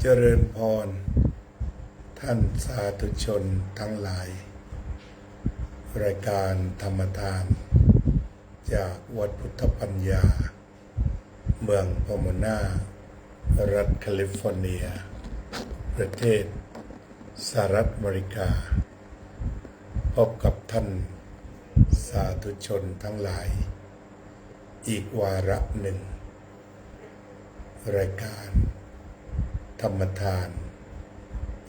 เจริญพรท่านสาธุชนทั้งหลายรายการธรรมทานจากวัดพุทธปัญญาเมืองพอมนารัฐแคลิฟอร์เนียประเทศสหรัฐอเมริกาพบกับท่านสาธุชนทั้งหลายอีกวาระหนึ่งรายการธรรมทาน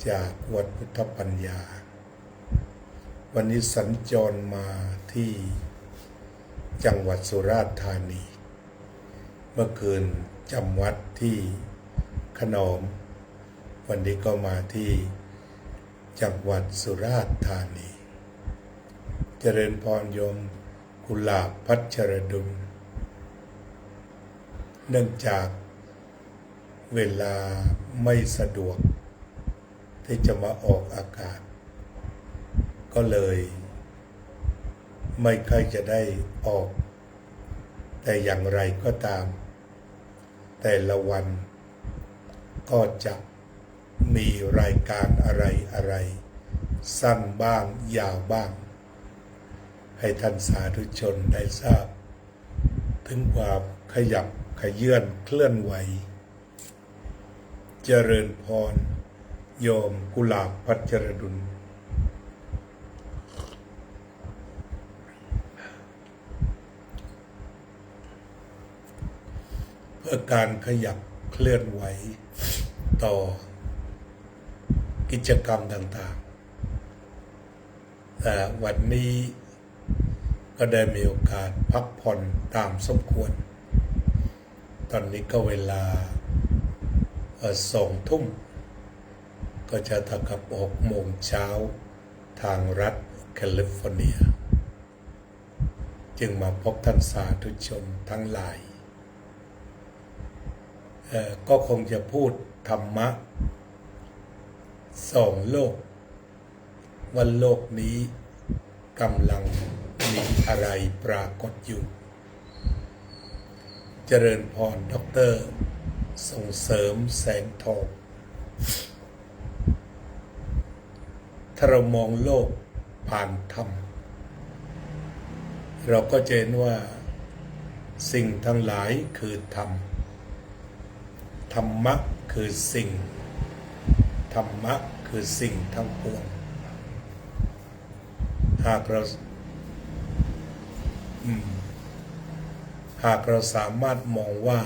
จากวัดพุทธปัญญาวันนี้สัญจรมาที่จังหวัดสุราษฎร์ธานีเมื่อคืนจำวัดที่ขนอมวันนี้ก็มาที่จังหวัดสุราษฎร์ธานีเจริญพรโยมกุหลาบพัชรดุลเนื่องจากเวลาไม่สะดวกที่จะมาออกอากาศก็เลยไม่ค่อยจะได้ออกแต่อย่างไรก็ตามแต่ละวันก็จะมีรายการอะไรสั้นบ้างยาวบ้างให้ท่านสาธุชนได้ทราบถึงความขยับขยื่นเคลื่อนไหวเจริญพรโยมกุหลาบพัชรดุลเพื่อการขยับเคลื่อนไหวต่อกิจกรรมต่างๆแต่วันนี้ก็ได้มีโอกาสพักผ่อนตามสมควรตอนนี้ก็เวลา2 ทุ่มก็จะเท่ากับ6 โมงเช้าทางรัฐแคลิฟอร์เนียจึงมาพบท่านสาธุชนทั้งหลายก็คงจะพูดธรรมะ2 โลกว่าโลกนี้กำลังมีอะไรปรากฏอยู่เจริญพรด็อกเตอร์ส่งเสริมแสงทองถ้าเรามองโลกผ่านธรรมเราก็จะเห็นว่าสิ่งทั้งหลายคือธรรมธรรมะคือสิ่งธรรมะคือสิ่งทั้งปวงหากเราสามารถมองว่า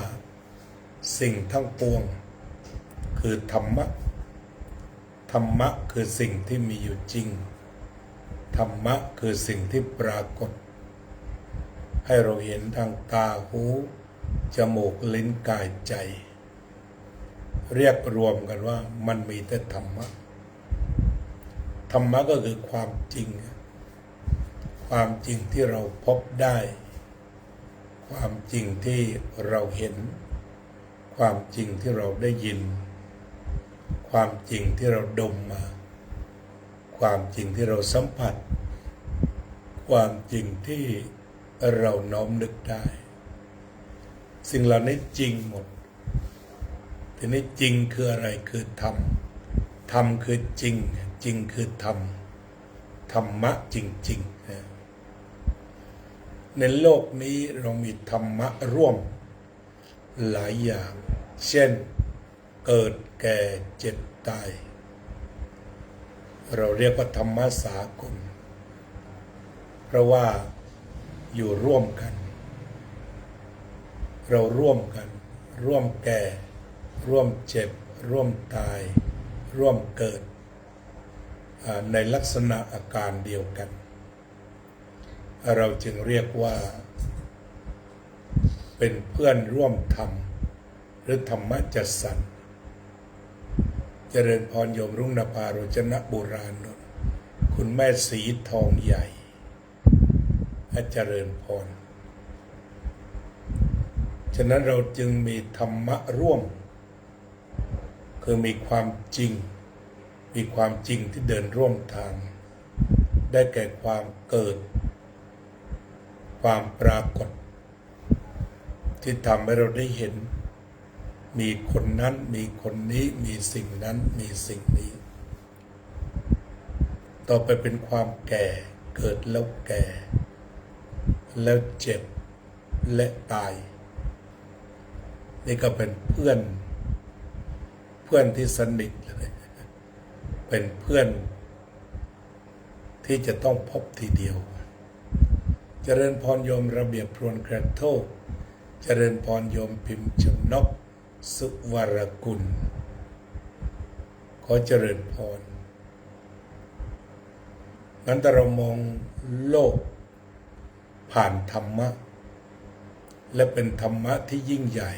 สิ่งทั้งปวงคือธรรมะธรรมะคือสิ่งที่มีอยู่จริงธรรมะคือสิ่งที่ปรากฏให้เราเห็นทางตาหูจมูกลิ้นกายใจเรียกรวมกันว่ามันมีแต่ธรรมะธรรมะก็คือความจริงความจริงที่เราพบได้ความจริงที่เราเห็นความจริงที่เราได้ยินความจริงที่เราดมมาความจริงที่เราสัมผัสความจริงที่เราน้อมนึกได้สิ่งเหล่านี้จริงหมดทีนี้จริงคืออะไรคือธรรมธรรมคือจริงจริงคือธรรมธรรมะจริงๆในโลกนี้เรามีธรรมะร่วมหลายอย่างเช่นเกิดแก่เจ็บตายเราเรียกว่าธรรมะสากลเพราะว่าอยู่ร่วมกันเราร่วมกันร่วมแก่ร่วมเจ็บร่วมตายร่วมเกิดในลักษณะอาการเดียวกันเราจึงเรียกว่าเป็นเพื่อนร่วมธรรมหรือธรรมจัสสันเจริญพรโยมรุ่งนภาโรจนะโบราณนนท์คุณแม่สีทองใหญ่เจริญพรฉะนั้นเราจึงมีธรรมะร่วมคือมีความจริงมีความจริงที่เดินร่วมทางได้แก่ความเกิดความปรากฏที่ทำให้เราได้เห็น มีคนนั้นมีคนนี้มีสิ่งนั้นมีสิ่งนี้ต่อไปเป็นความแก่เกิดแล้วแก่แล้วเจ็บและตายนี่ก็เป็นเพื่อนที่สนิทเลยเป็นเพื่อนที่จะต้องพบทีเดียวเจริญพรโยมระเบียบพรวนกระโทกเจริญพรโยมพิมพ์ชนกสุวรกุลขอเจริญพรงั้นถ้าเรามองโลกผ่านธรรมะและเป็นธรรมะที่ยิ่งใหญ่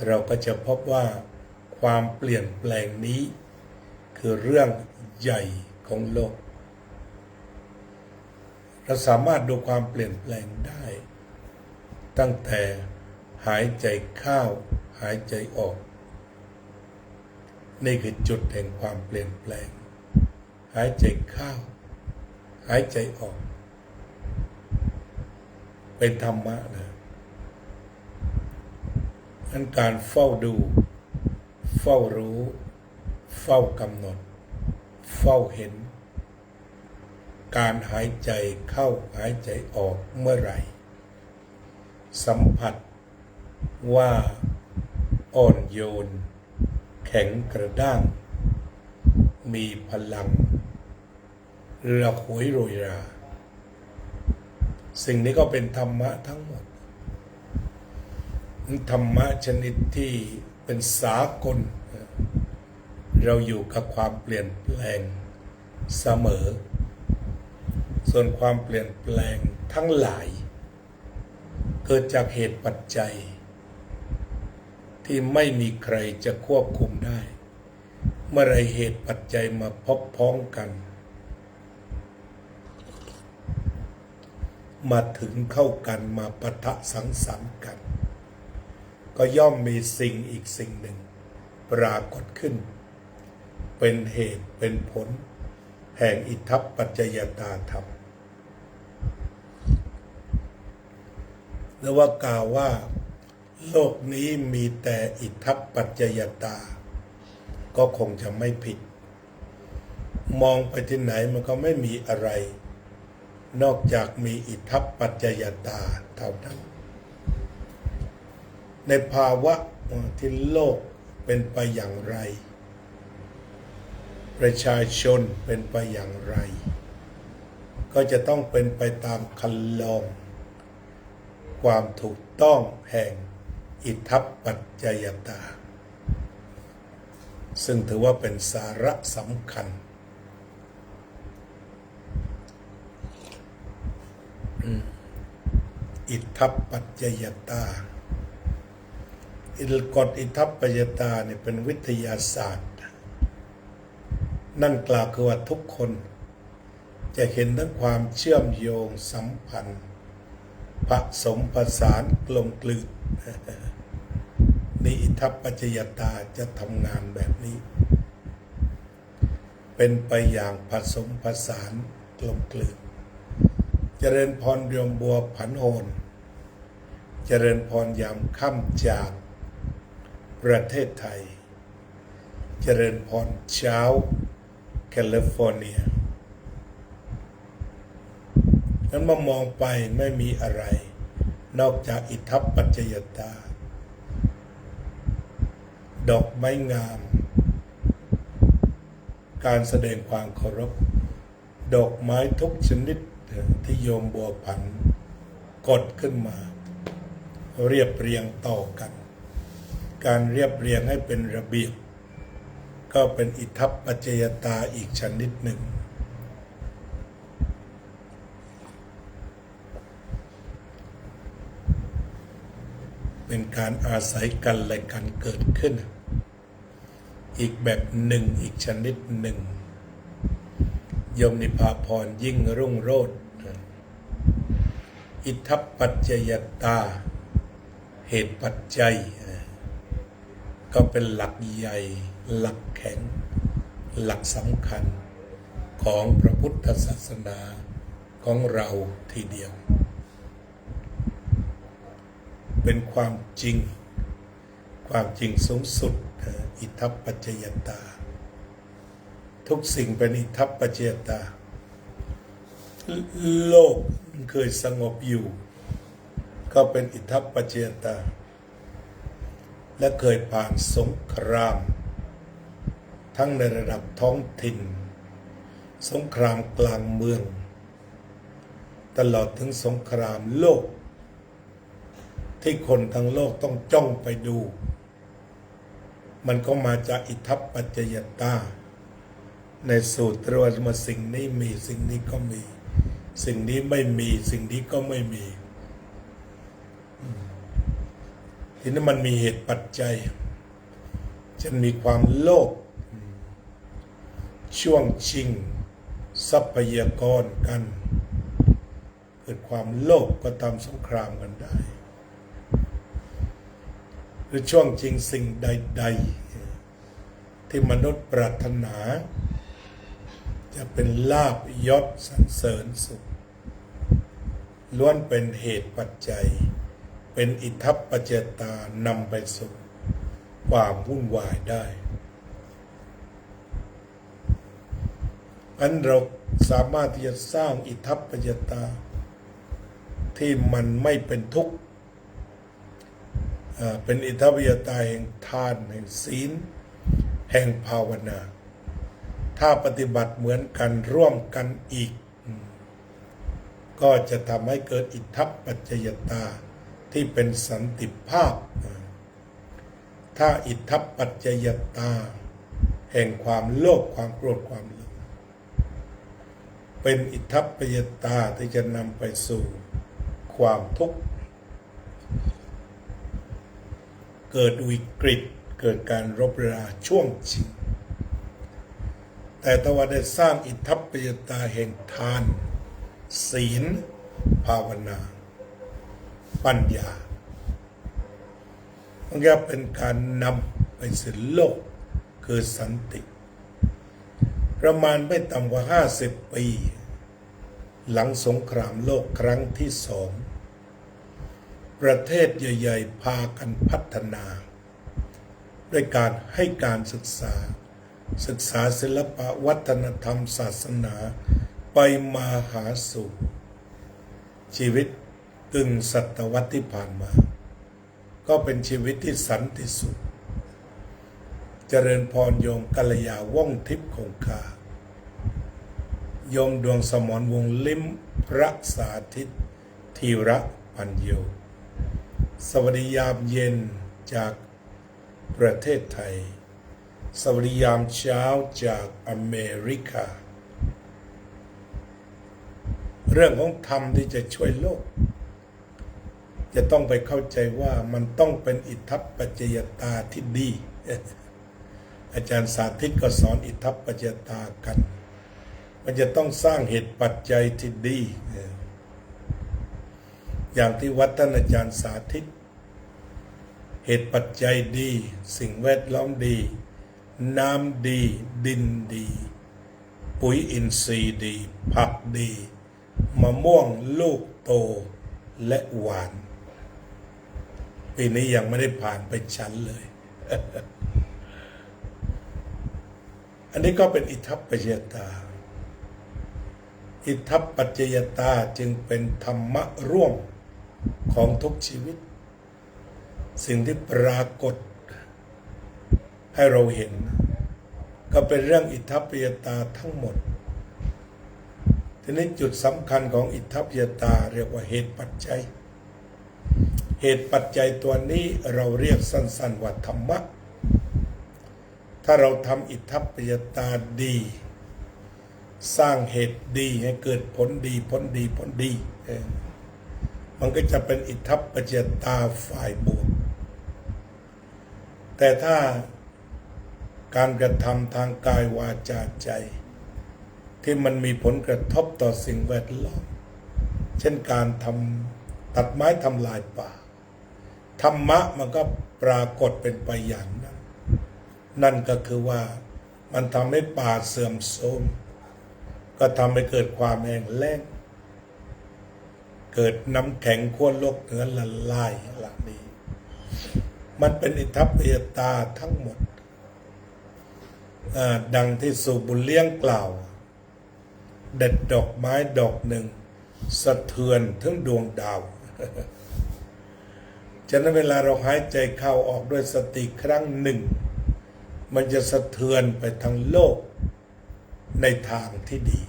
เราก็จะพบว่าความเปลี่ยนแปลงนี้คือเรื่องใหญ่ของโลกเราสามารถดูความเปลี่ยนแปลงได้ตั้งแต่หายใจเข้าหายใจออกนี่คือจุดแห่งความเปลี่ยนแปลงหายใจเข้าหายใจออกเป็นธรรมะนะงั้นการเฝ้าดูเฝ้ารู้เฝ้ากำหนดเฝ้าเห็นการหายใจเข้าหายใจออกเมื่อไหร่สัมผัสว่าอ่อนโยนแข็งกระด้างมีพลังระหวยโรยราสิ่งนี้ก็เป็นธรรมะทั้งหมดธรรมะชนิดที่เป็นสากลเราอยู่กับความเปลี่ยนแปลงเสมอส่วนความเปลี่ยนแปลงทั้งหลายเกิดจากเหตุปัจจัยที่ไม่มีใครจะควบคุมได้เมื่อไรเหตุปัจจัยมาพบพ้องกันมาถึงเข้ากันมาปะทะสังสรรค์กันก็ย่อมมีสิ่งอีกสิ่งหนึ่งปรากฏขึ้นเป็นเหตุเป็นผลแห่งอิทธัปปัจจยตาธรรมแล้วว่ากล่าวว่าโลกนี้มีแต่อิทธัปปัจจยตาก็คงจะไม่ผิดมองไปที่ไหนมันก็ไม่มีอะไรนอกจากมีอิทธัปปัจจยตาเท่านั้นในภาวะที่โลกเป็นไปอย่างไรประชาชนเป็นไปอย่างไรก็จะต้องเป็นไปตามคันลองความถูกต้องแห่งอิทธัปปัจจยตาซึ่งถือว่าเป็นสาระสำคัญอิทธัปปัจจยตากฎอิทธัปปัจจยตาเนี่ยเป็นวิทยาศาสตร์นั่นกล่าวคือว่าทุกคนจะเห็นทั้งความเชื่อมโยงสัมพันธ์ผสมผสานกลมกลืนนี่อิทธัปปัจจยตาจะทำงานแบบนี้เป็นไปอย่างผสมผสานกลมกลืนเจริญพรโยมบัวผันโหนเจริญพรยามค่ำจากประเทศไทยเจริญพรเช้าแคลิฟอร์เนียนั้นมามองไปไม่มีอะไรนอกจากอิทธัปปัจจยตาดอกไม้งามการแสดงความเคารพดอกไม้ทุกชนิดที่โยมบัวผันกดขึ้นมาเรียบเรียงต่อกันการเรียบเรียงให้เป็นระเบียบก็เป็นอิทธัปปัจจยตาอีกชนิดหนึ่งเป็นการอาศัยกันและกันเกิดขึ้นอีกแบบหนึ่งอีกชนิดหนึ่งโยมนิพาพรยิ่งรุ่งโรจน์อิทธัปปัจจยตาเหตุปัจจัยก็เป็นหลักใหญ่หลักแข็งหลักสำคัญของพระพุทธศาสนาของเราทีเดียว เป็นความจริง ความจริงสูงสุดอิทัปปัจจยตาทุกสิ่งเป็นอิทัปปัจจยตาโลกเคยสงบอยู่ก็เป็นอิทัปปัจจยตาและเคยผ่านสงครามทั้งในระดับท้องถิ่นสงครามกลางเมืองตลอดถึงสงครามโลกที่คนทั้งโลกต้องจ้องไปดูมันก็มาจากอิทัปปัจจยตาในสูตรว่าสิ่งนี้มีสิ่งนี้ก็มีสิ่งนี้ไม่มีสิ่งนี้ก็ไม่มีทีนี้มันมีเหตุปัจจัยจะมีความโลภช่วงชิงทรัพยากรกันเกิดความโลภก็ทำสงครามกันได้หรือช่วงชิงสิ่งใดๆที่มนุษย์ปรารถนาจะเป็นลาภยศสรรเสริญสุขล้วนเป็นเหตุปัจจัยเป็นอิทัปปัจจยตานำไปสู่ความวุ่นวายได้อันเราสามารถที่จะสร้างอิทัปปัจจยตาที่มันไม่เป็นทุกข์เป็นอิทัปปัจจยตาแห่งทานแห่งศีลแห่งภาวนาถ้าปฏิบัติเหมือนกันร่วมกันอีกก็จะทำให้เกิดอิทัปปัจจยตาที่เป็นสันติภาพถ้าอิทัปปัจจยตาแห่งความโลภความโกรธความหลงเป็นอิทัปปัจจยตาที่จะนำไปสู่ความทุกข์เกิดวิกฤตเกิดการรบราช่วงชิงแต่ถ้าว่าได้สร้างอิทัปปัจจยตาแห่งทานศีลภาวนาปัญญามันก็เป็นการนำไปสู่โลกคือสันติประมาณไม่ต่ำกว่า50 ปีหลังสงครามโลกครั้งที่2ประเทศใหญ่ๆพากันพัฒนาด้วยการให้การศึกษาศิลปะวัฒนธรรมศาสนาไปมาหาสู่ชีวิตกึ่งศตวรรษที่ผ่านมาก็เป็นชีวิตที่สันติสุขเจริญพรโยมกัลยาว่องทิพย์คงคาโยมดวงสมรวงลิ้มพระสาธิตธีระปัญโยสวัสดียามเย็นจากประเทศไทยสวัสดียามเช้าจากอเมริกาเรื่องของธรรมที่จะช่วยโลกจะต้องไปเข้าใจว่ามันต้องเป็นอิทัปปัจจยตาที่ดีอาจารย์สาธิตก็สอนอิทัปปัจจยตากันมันจะต้องสร้างเหตุปัจจัยที่ดีอย่างที่วัดท่านอาจารย์สาธิตเหตุปัจจัยดีสิ่งแวดล้อมดีน้ำดีดินดีปุ๋ยอินทรีย์ดีผักดีมะม่วงลูกโตและหวานปีนี้ยังไม่ได้ผ่านไปชั้นเลย อันนี้ก็เป็นอิทัปปัจจยตาอิทัปปัจจยตาจึงเป็นธรรมะร่วมของทุกชีวิตสิ่งที่ปรากฏให้เราเห็นก็เป็นเรื่องอิทัปปัจจยตาทั้งหมดทีนี้จุดสำคัญของอิทัปปัจจยตาเรียกว่าเหตุปัจจัยเหตุปัจจัยตัวนี้เราเรียกสั้นๆว่าธรรมะถ้าเราทำอิทัปปัจจยตาดีสร้างเหตุดีให้เกิดผลดีผลดีผลดีมันก็จะเป็นอิทัปปัจจยตาฝ่ายบวกแต่ถ้าการกระทำทางกายวาจาใจที่มันมีผลกระทบต่อสิ่งแวดล้อมเช่นการตัดไม้ทำลายป่าธรรมะมันก็ปรากฏเป็นไปอย่างนั้นนั่นก็คือว่ามันทำให้ป่าเสื่อมโทรมก็ทำให้เกิดความแห้งแล้งเกิดน้ำแข็งขั้วโลกเหนือละลายเหล่านี้ มันเป็นอิทธิปยตาทั้งหมดดังที่สุบุญเลี้ยงกล่าวเด็ดดอกไม้ดอกหนึ่งสะเทือนถึงดวงดาว ฉะนั้นเวลาเราหายใจเข้าออกด้วยสติครั้งหนึ่งมันจะสะเทือนไปทั้งโลกในทางที่ดี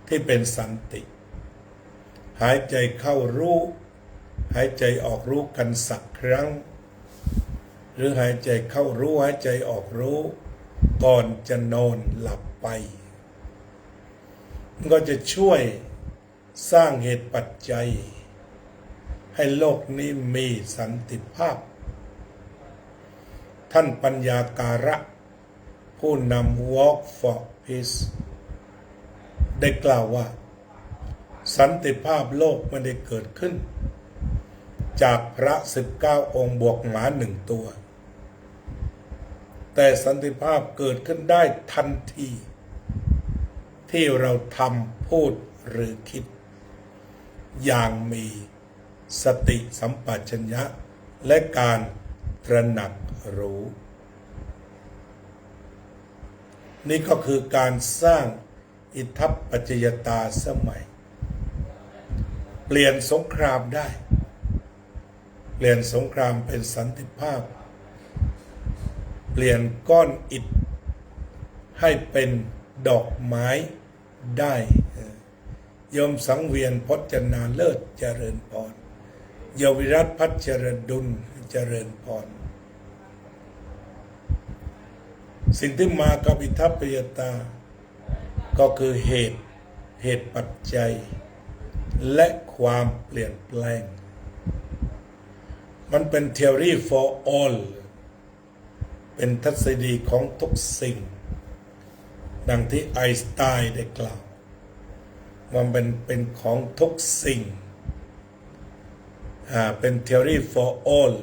ที่เป็นสันติหายใจเข้ารู้หายใจออกรู้กันสักครั้งหรือหายใจเข้ารู้หายใจออกรู้ก่อนจะนอนหลับไปมันก็จะช่วยสร้างเหตุปัจจัยให้โลกนี้มีสันติภาพท่านปัญญาการะผู้นำ Walk for Peace ได้กล่าวว่าสันติภาพโลกไม่ได้เกิดขึ้นจากพระ19 องค์บวกหมา1 ตัวแต่สันติภาพเกิดขึ้นได้ทันทีที่เราทำพูดหรือคิดอย่างมีสติสัมปชัญญะและการตระหนักรู้นี่ก็คือการสร้างอิทธิปัจจยตาสมัยเปลี่ยนสงครามได้เปลี่ยนสงครามเป็นสันติภาพเปลี่ยนก้อนอิฐให้เป็นดอกไม้ได้โยมสังเวียนพจนาเลิศเจริญพรโยมวิรัตพัชรดุลเจริญพรสิ่งที่มากับอิทธิปยตาก็คือเหตุปัจจัยและความเปลี่ยนแปลงมันเป็น theory for all เป็นทฤษฎีของทุกสิ่งดังที่ไอน์สไตน์ได้กล่าวว่าเป็นของทุกสิ่งเป็น theory for all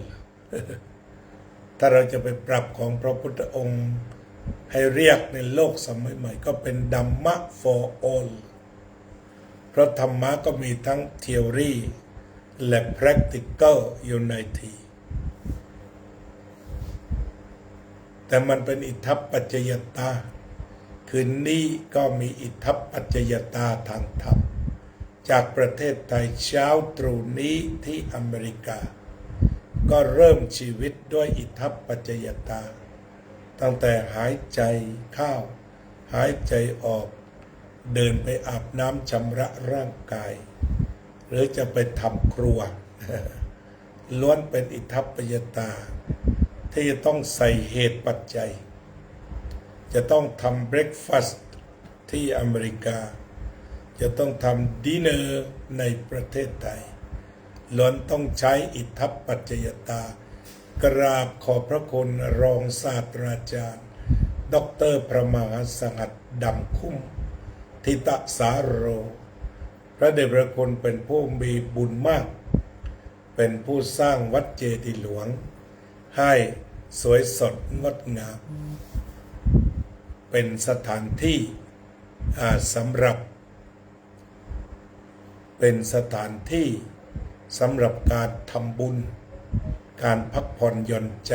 ถ้าเราจะไปปรับของพระพุทธองค์ให้เรียกในโลกสมัยใหม่ก็เป็นดัมมะ for all เพราะธรรมะก็มีทั้ง theory และ practical อยู่ในทีแต่มันเป็นอิทธิปัจจยตาคืนนี้ก็มีอิทธิปัจจยตาทางธรรมจากประเทศไทยเช้าตรู่นี้ที่อเมริกาก็เริ่มชีวิตด้วยอิทธิปัจจยตาตั้งแต่หายใจเข้าหายใจออกเดินไปอาบน้ำชำระร่างกายหรือจะไปทำครัวล้วนเป็นอิทธิปัจจยตาที่จะต้องใส่เหตุปัจจัยจะต้องทำเบรคฟาสต์ที่อเมริกาจะต้องทำดินเนอร์ในประเทศไทยล้วนต้องใช้อิทธิปัจจยตากราบขอบพระคุณรองศาสตราจารย์ดร.พระมหาสงัดดำคุ้มทิตสาโรพระเดชพระคุณเป็นผู้มีบุญมากเป็นผู้สร้างวัดเจดีย์หลวงให้สวยสดงดงามเป็นสถานที่สำหรับการทำบุญการพักผ่อนหย่อนใจ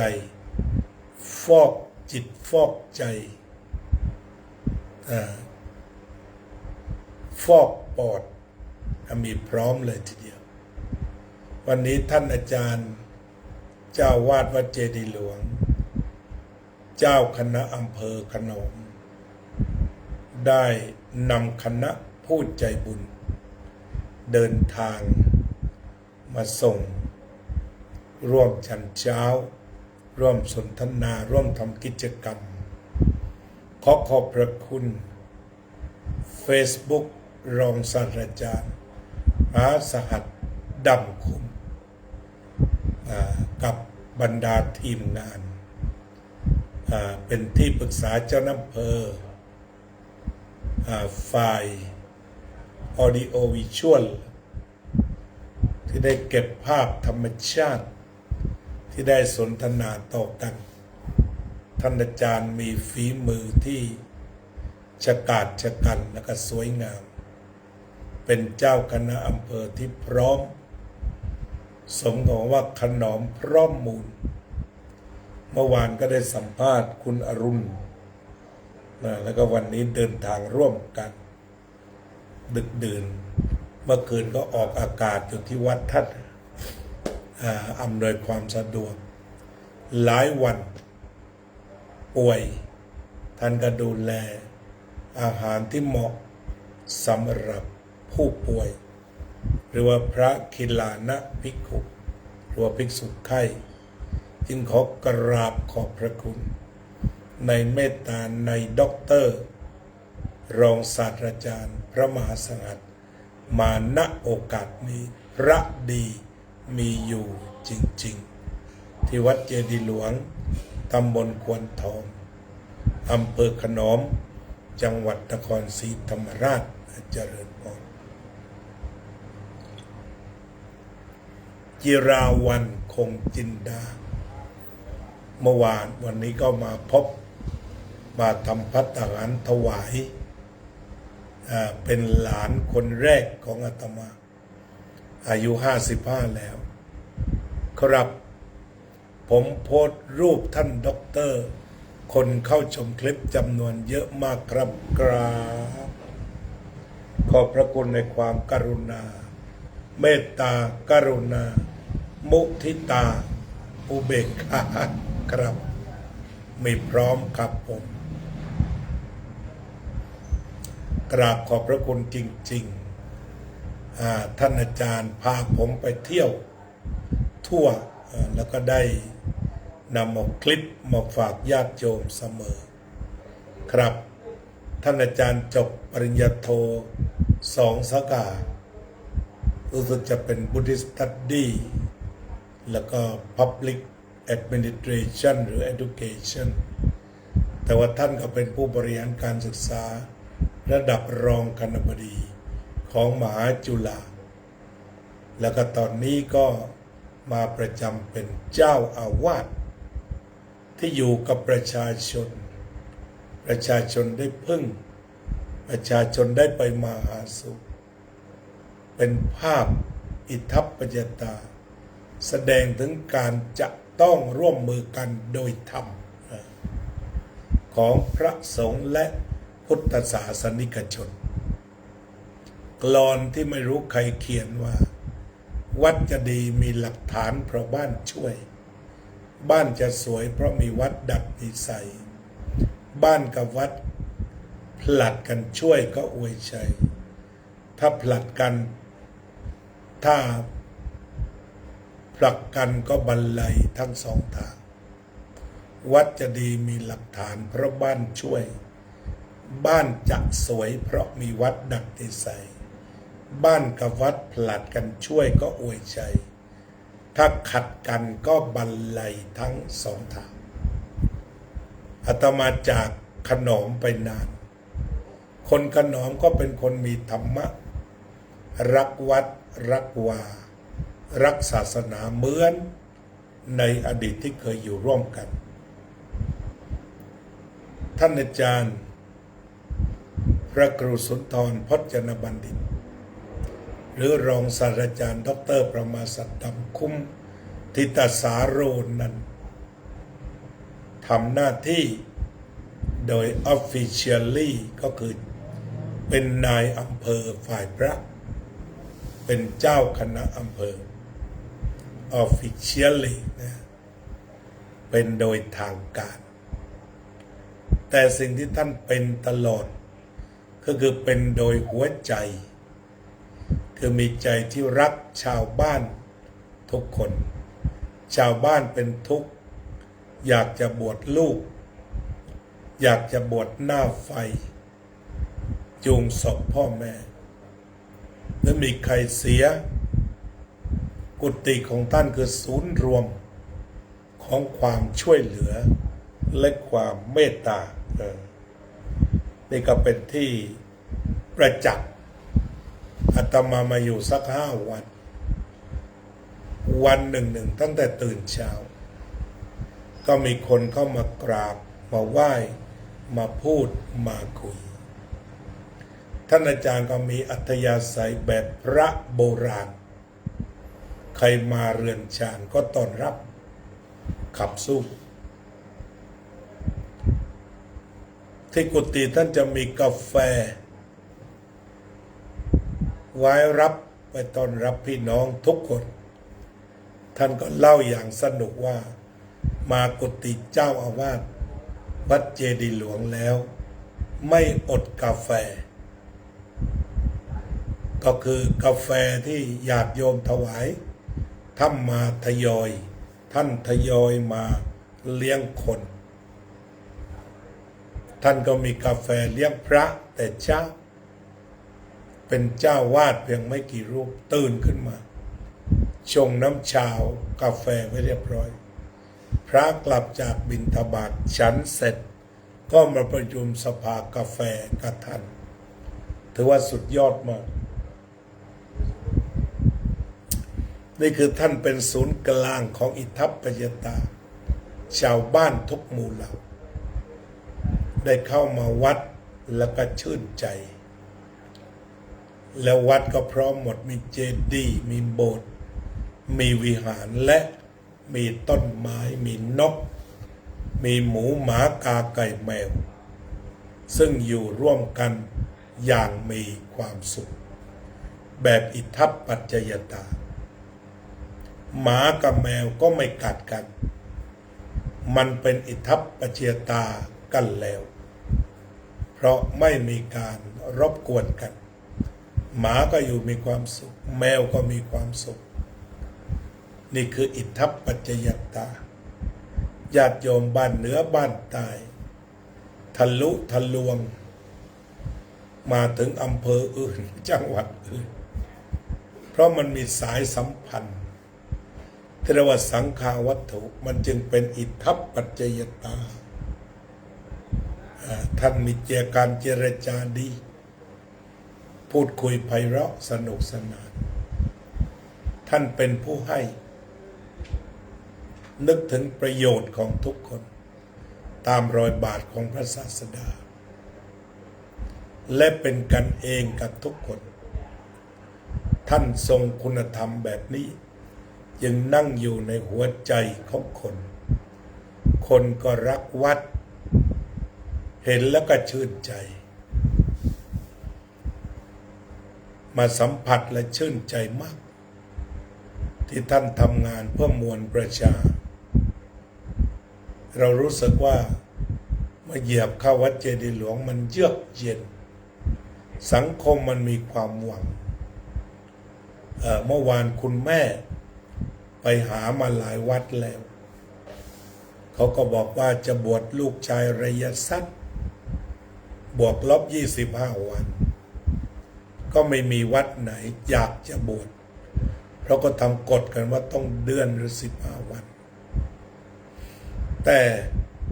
ฟอกจิตฟอกใจฟอกปอดมีพร้อมเลยทีเดียววันนี้ท่านอาจารย์เจ้าวาดวัดเจดีย์หลวงเจ้าคณะอำเภอขนมได้นำคณะผู้ใจบุญเดินทางมาส่งร่วมฉันเช้าร่วมสนทนาร่วมทำกิจกรรมขอบพระคุณ Facebook รองศาสตราจารย์มหาสหัสดำคุ้มกับบรรดาทีมงานเป็นที่ปรึกษาเจ้าอำเภอฝ่าย Audio Visual ที่ได้เก็บภาพธรรมชาติที่ได้สนทนาต่อกันท่านอาจารย์มีฝีมือที่ฉกาจฉกันและก็สวยงามเป็นเจ้าคณะอำเภอที่พร้อม สมกับว่าขนอมพร้อมมูลเมื่อวานก็ได้สัมภาษณ์คุณอรุณแล้วก็วันนี้เดินทางร่วมกันดึกดื่นเมื่อคืนก็ออกอากาศอยู่ที่วัดท่านอำนวยความสะดวกหลายวันป่วยท่านก็ดูแลอาหารที่เหมาะสำหรับผู้ป่วยหรือว่าพระคิลานะภิกขุหรือว่าภิกษุไข้จึงขอกราบขอบพระคุณในเมตตาในด็อกเตอร์รองศาสตราจารย์พระมหาสงัดมาณโอกาสนี้พระดีมีอยู่จริงๆที่วัดเจดีย์หลวงตำบลควนทองอำเภอขนอมจังหวัดนครศรีธรรมราชเจริญพรจิราวันคงจินดาเมื่อวานวันนี้ก็มาพบมาทำภัตตาหารถวายเป็นหลานคนแรกของอาตมาอายุ55แล้วครับผมโพสต์รูปท่านด็อกเตอร์คนเข้าชมคลิปจำนวนเยอะมากครับกราบขอบพระคุณในความกรุณาเมตตากรุณามุทิตาอุเบกขาครับมีพร้อมครับผมกราบขอบพระคุณจริงๆท่านอาจารย์พาผมไปเที่ยวทั่วแล้วก็ได้นำเอาคลิปมาฝากญาติโยมเสมอครับท่านอาจารย์จบปริญญาโท2 สาขารู้สึกจะเป็น Buddhist Study แล้วก็ Public Administration หรือ Education แต่ว่าท่านก็เป็นผู้บริหารการศึกษาระดับรองคณบดีของมหาจุฬาแล้วก็ตอนนี้ก็มาประจำเป็นเจ้าอาวาสที่อยู่กับประชาชนได้พึ่งประชาชนได้ไปมาหาสู่เป็นภาพอิทัปปัจจตาแสดงถึงการจะต้องร่วมมือกันโดยธรรมของพระสงฆ์และพุทธศาสนิกชนกลอนที่ไม่รู้ใครเขียนว่าวัดจะดีมีหลักฐานเพราะบ้านช่วยบ้านจะสวยเพราะมีวัดดัดนิสัยบ้านกับวัดผลัดกันช่วยก็อวยชัยถ้าผลัดกันก็บรรลัยทั้งสองทางวัดจะดีมีหลักฐานเพราะบ้านช่วยบ้านจะสวยเพราะมีวัดดัดนิสัยบ้านกับวัดผลัดกันช่วยก็อวยชัยถ้าขัดกันก็บรรลัยทั้งสองทางอาตมาจากขนอมไปนานคนขนอมก็เป็นคนมีธรรมะรักวัดรักวารักศาสนาเหมือนในอดีตที่เคยอยู่ร่วมกันท่านอาจารย์พระครูสุนทรพจนบัณฑิตหรือรองศาสตราจารย์ดร.ประมาสัตย์ดำคุ้มทิตสาโรนั้นทำหน้าที่โดย officially ก็คือเป็นนายอำเภอฝ่ายพระเป็นเจ้าคณะอำเภอ officially นะเป็นโดยทางการแต่สิ่งที่ท่านเป็นตลอดก็คือเป็นโดยหัวใจคือมีใจที่รักชาวบ้านทุกคนชาวบ้านเป็นทุกข์อยากจะบวชลูกอยากจะบวชหน้าไฟจูงศพพ่อแม่หรือมีใครเสียกุฏิของท่านคือศูนย์รวมของความช่วยเหลือและความเมตตานี่ก็เป็นที่ประจักษ์อาตมามาอยู่สัก5 วันหนึ่งตั้งแต่ตื่นเช้าก็มีคนเข้ามากราบมาไหว้มาพูดมาคุยท่านอาจารย์ก็มีอัธยาศัยแบบพระโบราณ ใครมาเรือนชานก็ต้อนรับขับสู้ที่กุฏิท่านจะมีกาแฟไว้รับไปต้อนรับพี่น้องทุกคนท่านก็เล่าอย่างสนุกว่ามากุฏิเจ้าอาวาสวัดเจดีย์หลวงแล้วไม่อดกาแฟก็คือกาแฟที่ญาติโยมถวายท่านมาทยอยมาเลี้ยงคนท่านก็มีกาแฟเลี้ยงพระแต่เช้าเป็นเจ้าวาดเพียงไม่กี่รูปตื่นขึ้นมาชงน้ำชากาแฟไว้เรียบร้อยพระกลับจากบิณฑบาตฉันเสร็จก็มาประชุมสภากาแฟกับท่านถือว่าสุดยอดมากนี่คือท่านเป็นศูนย์กลางของอิทัปปัจจตาชาวบ้านทุกหมู่เหล่าได้เข้ามาวัดแล้วก็ชื่นใจแล้ววัดก็พร้อมหมดมีเจดีย์มีโบสถ์มีวิหารและมีต้นไม้มีนกมีหมูหมากาไก่แมวซึ่งอยู่ร่วมกันอย่างมีความสุขแบบอิทัปปัจจยตาหมากับแมวก็ไม่กัดกันมันเป็นอิทัปปัจจยตากันแล้วเพราะไม่มีการรบกวนกันหมาก็อยู่มีความสุขแมวก็มีความสุขนี่คืออิทัปปัจจยตาญาติโยมบ้านเหนือบ้านใต้ทะลุทะลวงมาถึงอำเภออื่นจังหวัดอื่นเพราะมันมีสายสัมพันธ์ที่เรียกว่าสังฆาวัตถุมันจึงเป็นอิทัปปัจจยตาท่านมีการเจรจาดีพูดคุยไพเราะสนุกสนานท่านเป็นผู้ให้นึกถึงประโยชน์ของทุกคนตามรอยบาทของพระศาสดาและเป็นกันเองกับทุกคนท่านทรงคุณธรรมแบบนี้ยังนั่งอยู่ในหัวใจของคนคนก็รักวัดเห็นแล้วก็ชื่นใจมาสัมผัสและชื่นใจมากที่ท่านทำงานเพื่อมวลประชาเรารู้สึกว่ามาเหยียบเข้าวัดเจดีย์หลวงมันเยือกเย็นสังคมมันมีความหวังเมื่อวานคุณแม่ไปหามาหลายวัดแล้วเขาก็บอกว่าจะบวชลูกชายระยะสั้นบวกลบ25 วันก็ไม่มีวัดไหนอยากจะบวชเพราะก็ทำกฎกันว่าต้องเดือนหรือ15 วันแต่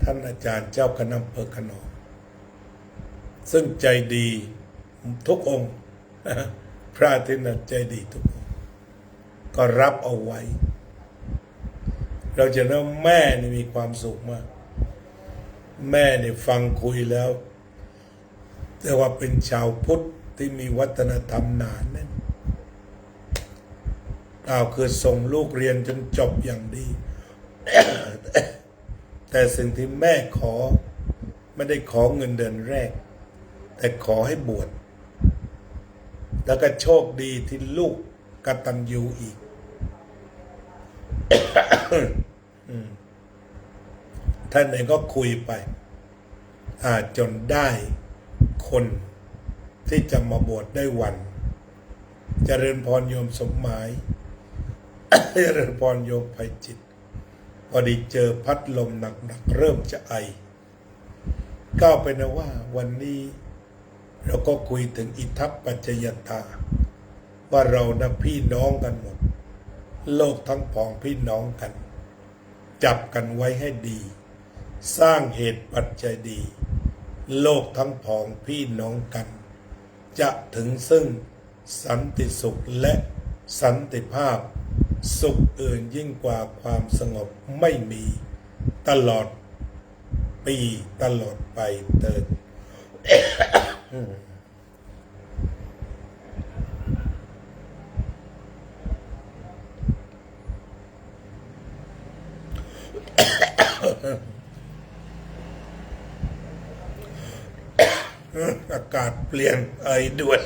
ท่านอาจารย์เจ้าคณะอำเภอขนอมซึ่งใจดีทุกองค์พระที่นั่นใจดีทุกองค์ก็รับเอาไว้เราจะเห็นว่าแม่นี่มีความสุขมากแม่นี่ฟังคุยแล้วแต่ว่าเป็นชาวพุทธที่มีวัฒนธรรมหนาแน่นคือส่งลูกเรียนจนจบอย่างดี แต่สิ่งที่แม่ขอไม่ได้ขอเงินเดือนแรกแต่ขอให้บวชแล้วก็โชคดีที่ลูกกตัญญูอีก ท่านเองก็คุยไปจนได้คนที่จะมาบวชได้วันเจริญพรโยมสมหมาย เจริญพรโยมไพจิตพอดีเจอพัดลมหนักๆเริ่มจะไอก็เป็นนะว่าวันนี้เราก็คุยถึงอิทัปปัจจยตาว่าเรานะพี่น้องกันหมดโลกทั้งผองพี่น้องกันจับกันไว้ให้ดีสร้างเหตุปัจจัยดีโลกทั้งผองพี่น้องกันจะถึงซึ่งสันติสุขและสันติภาพสุขอื่นยิ่งกว่าความสงบไม่มีตลอดปีตลอดไปเถิด ก อากาศเปลี่ยนไอด่วน